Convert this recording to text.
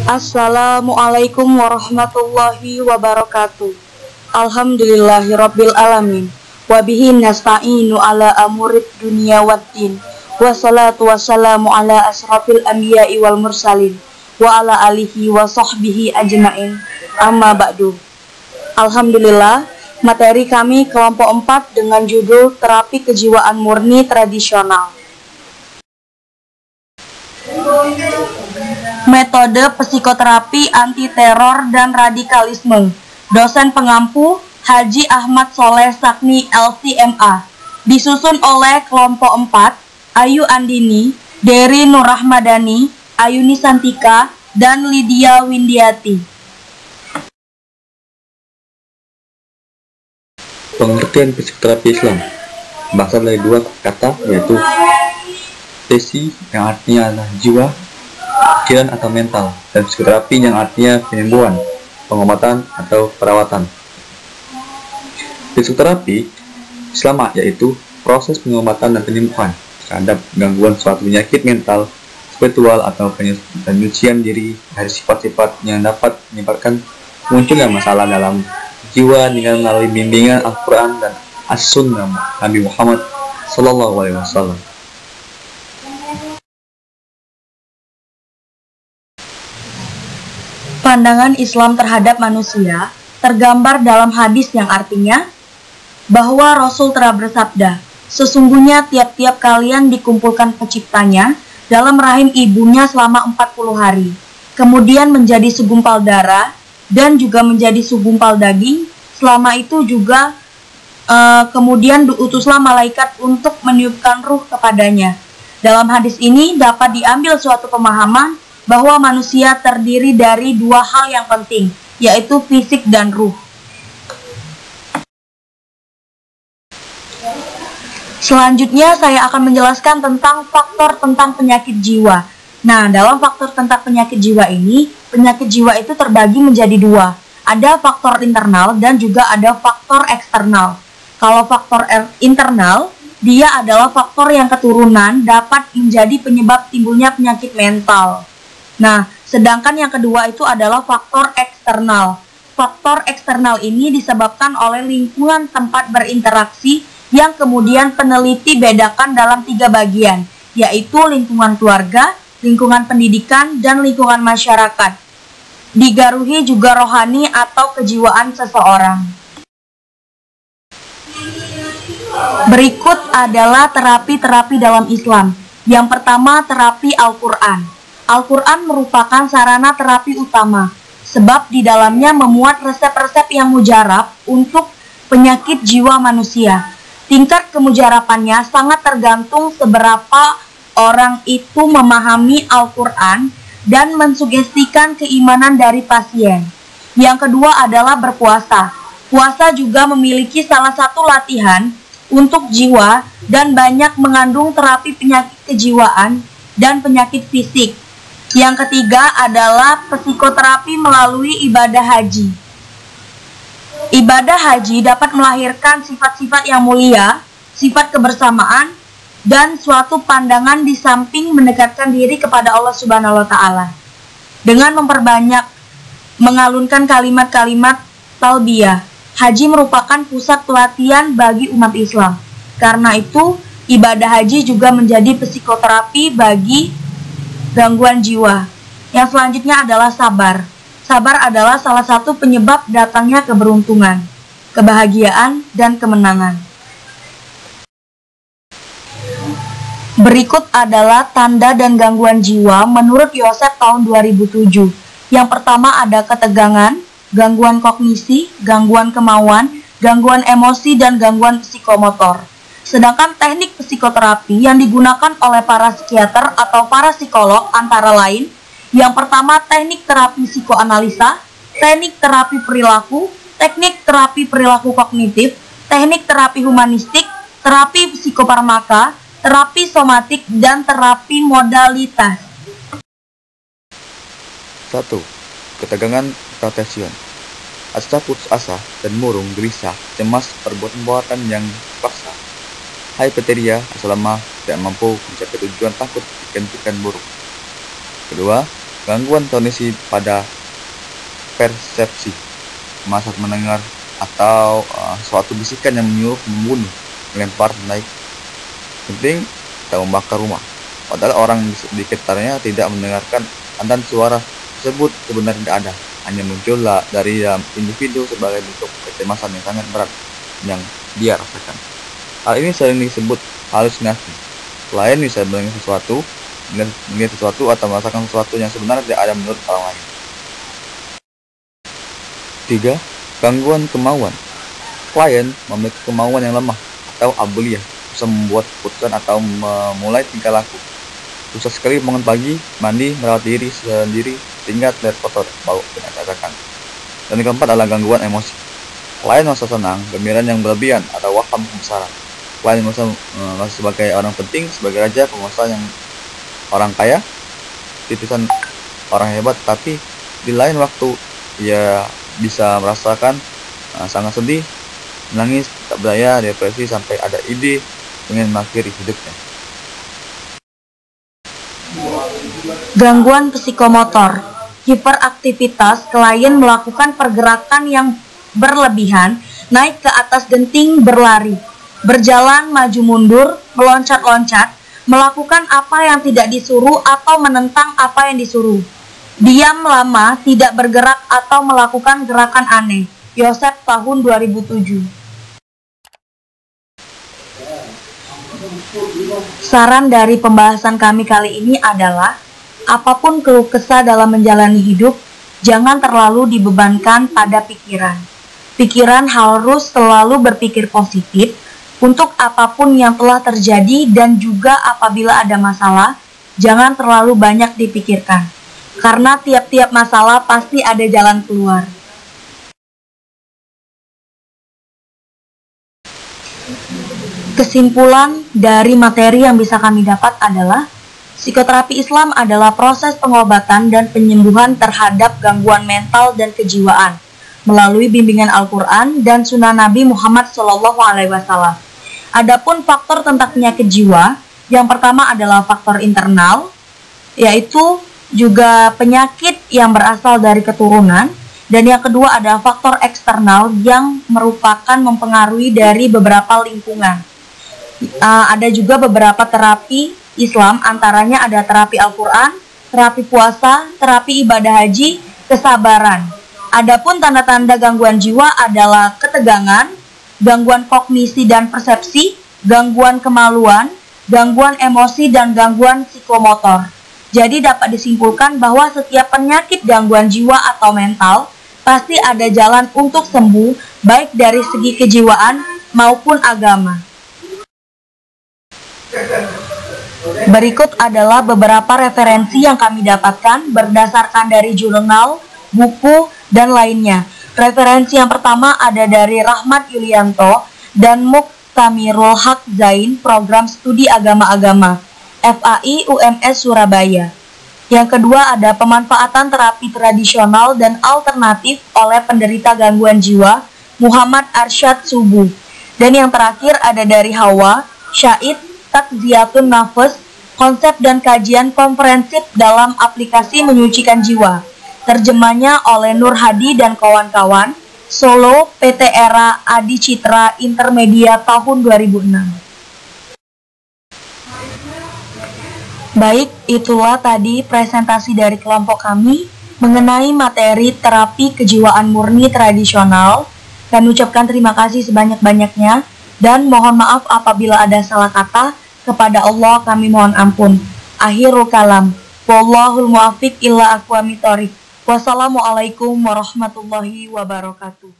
Assalamualaikum warahmatullahi wabarakatuh. Alhamdulillahirabbil alamin. Wa bihi nasta'inu ala amurid dunya waddin. Wassalatu wassalamu ala asrafil anbiya'i wal mursalin wa ala alihi wa sahbihi ajma'in. Amma ba'du. Alhamdulillah, materi kami kelompok 4 dengan judul Terapi Kejiwaan Murni Tradisional. Metode psikoterapi anti teror dan radikalisme. Dosen pengampu Haji Ahmad Soleh Sakni LCMA. Disusun oleh kelompok 4 Ayu Andini, Dery Nurrahmadani, Ayuni Santika, dan Lydia Windiati. Pengertian psikoterapi Islam berasal dari dua kata, yaitu tesi yang artinya adalah jiwa, pikiran atau mental, dan psikoterapi yang artinya penyembuhan, pengobatan atau perawatan. Psikoterapi Islam yaitu proses pengobatan dan penyembuhan terhadap gangguan suatu penyakit mental, spiritual atau penyucian diri dari sifat-sifat yang dapat menyebabkan munculnya masalah dalam jiwa dengan melalui bimbingan Al-Quran dan As-Sunnah Nabi Muhammad SAW. Pandangan Islam terhadap manusia tergambar dalam hadis yang artinya bahwa Rasul telah bersabda, sesungguhnya tiap-tiap kalian dikumpulkan penciptanya dalam rahim ibunya selama 40 hari, kemudian menjadi segumpal darah dan juga menjadi segumpal daging. Selama itu juga kemudian diutuslah malaikat untuk meniupkan ruh kepadanya. Dalam hadis ini dapat diambil suatu pemahaman bahwa manusia terdiri dari dua hal yang penting, yaitu fisik dan ruh. Selanjutnya saya akan menjelaskan tentang faktor tentang penyakit jiwa. Nah, dalam faktor tentang penyakit jiwa ini, penyakit jiwa itu terbagi menjadi dua. Ada faktor internal dan juga ada faktor eksternal. Kalau faktor internal, dia adalah faktor yang keturunan dapat menjadi penyebab timbulnya penyakit mental. Nah, sedangkan yang kedua itu adalah faktor eksternal. Faktor eksternal ini disebabkan oleh lingkungan tempat berinteraksi yang kemudian peneliti bedakan dalam 3 bagian, yaitu lingkungan keluarga, lingkungan pendidikan, dan lingkungan masyarakat. Digaruhi juga rohani atau kejiwaan seseorang. Berikut adalah terapi-terapi dalam Islam. Yang pertama, terapi Al-Quran. Al-Quran merupakan sarana terapi utama, sebab di dalamnya memuat resep-resep yang mujarab untuk penyakit jiwa manusia. Tingkat kemujarapannya sangat tergantung seberapa orang itu memahami Al-Quran dan mensugestikan keimanan dari pasien. Yang kedua adalah berpuasa. Puasa juga memiliki salah satu latihan untuk jiwa dan banyak mengandung terapi penyakit kejiwaan dan penyakit fisik. Yang ketiga adalah psikoterapi melalui ibadah haji. Ibadah haji dapat melahirkan sifat-sifat yang mulia, sifat kebersamaan, dan suatu pandangan di samping mendekatkan diri kepada Allah Subhanahu wa Ta'ala. Dengan memperbanyak mengalunkan kalimat-kalimat talbiyah, haji merupakan pusat pelatihan bagi umat Islam. Karena itu, ibadah haji juga menjadi psikoterapi bagi gangguan jiwa. Yang selanjutnya adalah sabar. Sabar adalah salah satu penyebab datangnya keberuntungan, kebahagiaan, dan kemenangan. Berikut adalah tanda dan gangguan jiwa menurut Yosef tahun 2007. Yang pertama ada ketegangan, gangguan kognisi, gangguan kemauan, gangguan emosi, dan gangguan psikomotor. Sedangkan teknik psikoterapi yang digunakan oleh para psikiater atau para psikolog antara lain, yang pertama teknik terapi psikoanalisa, teknik terapi perilaku, teknik terapi perilaku kognitif, teknik terapi humanistik, terapi psikofarmaka, terapi somatik, dan terapi modalitas. 1. Ketegangan atau tension. Asa putus asa dan murung, gelisah, cemas, perbuatan-perbuatan yang dipaksa. Hypoteria, asa lemah, tidak mampu mencapai tujuan, takut, pikiran buruk. Kedua, gangguan kognisi pada persepsi, masa mendengar atau suatu bisikan yang menyuruh membunuh, melempar, naik penting, atau membakar rumah. Padahal orang di sekitarnya tidak mendengarkan dan suara tersebut sebenarnya tidak ada, hanya muncul dari dalam individu sebagai bentuk kecemasan yang sangat berat yang dia rasakan. Hal ini sering disebut halusinasi. Selain bisa melihat sesuatu atau merasakan sesuatu yang sebenarnya tidak ada menurut orang lain. 3. Gangguan kemauan. Klien memiliki kemauan yang lemah atau abuliyah, bisa membuat keputusan atau memulai tingkah laku. Susah sekali bangun pagi, mandi, merawat diri sendiri sehingga terlihat kotor, bau, dan acak-acakan. Dan yang keempat adalah gangguan emosi. Klien merasa senang, gembira yang berlebihan atau waham kebesaran. Klien merasa sebagai orang penting, sebagai raja, penguasa yang orang kaya, titisan orang hebat, tapi di lain waktu ia bisa merasakan sangat sedih, menangis, tak berdaya, depresi, sampai ada ide ingin mengakhiri hidupnya. Gangguan psikomotor. Hiperaktivitas, klien melakukan pergerakan yang berlebihan, naik ke atas genting, berlari, berjalan maju mundur, meloncat-loncat, melakukan apa yang tidak disuruh atau menentang apa yang disuruh. Diam lama, tidak bergerak atau melakukan gerakan aneh. Yosef tahun 2007. Saran dari pembahasan kami kali ini adalah, apapun keluh kesah dalam menjalani hidup, jangan terlalu dibebankan pada pikiran. Pikiran harus selalu berpikir positif untuk apapun yang telah terjadi, dan juga apabila ada masalah, jangan terlalu banyak dipikirkan. Karena tiap-tiap masalah pasti ada jalan keluar. Kesimpulan dari materi yang bisa kami dapat adalah, psikoterapi Islam adalah proses pengobatan dan penyembuhan terhadap gangguan mental dan kejiwaan melalui bimbingan Al-Quran dan Sunnah Nabi Muhammad SAW. Adapun faktor tentang penyakit jiwa, yang pertama adalah faktor internal, yaitu juga penyakit yang berasal dari keturunan, dan yang kedua adalah faktor eksternal yang merupakan mempengaruhi dari beberapa lingkungan. Ada juga beberapa terapi Islam, antaranya ada terapi Al-Quran, terapi puasa, terapi ibadah haji, kesabaran. Adapun tanda-tanda gangguan jiwa adalah ketegangan, gangguan kognisi dan persepsi, gangguan kemaluan, gangguan emosi, dan gangguan psikomotor. Jadi dapat disimpulkan bahwa setiap penyakit gangguan jiwa atau mental pasti ada jalan untuk sembuh, baik dari segi kejiwaan maupun agama. Berikut adalah beberapa referensi yang kami dapatkan berdasarkan dari jurnal, buku, dan lainnya. Referensi yang pertama ada dari Rahmat Yulianto dan Muktamirul Haq Zain, Program Studi Agama-Agama, FAI UMS Surabaya. Yang kedua ada pemanfaatan terapi tradisional dan alternatif oleh penderita gangguan jiwa, Muhammad Arsyad Subuh. Dan yang terakhir ada dari Hawa, Syahid, Takziyatun Nafas, konsep dan kajian komprehensif dalam aplikasi menyucikan jiwa. Terjemahnya oleh Nur Hadi dan kawan-kawan, Solo, PT Era Adi Citra Intermedia tahun 2006. Baik, itulah tadi presentasi dari kelompok kami mengenai materi terapi kejiwaan murni tradisional. Kami ucapkan terima kasih sebanyak-banyaknya dan mohon maaf apabila ada salah kata. Kepada Allah kami mohon ampun. Akhirul kalam. Wallahul muwaffiq ila aqwamit thoriq. Wassalamualaikum warahmatullahi wabarakatuh.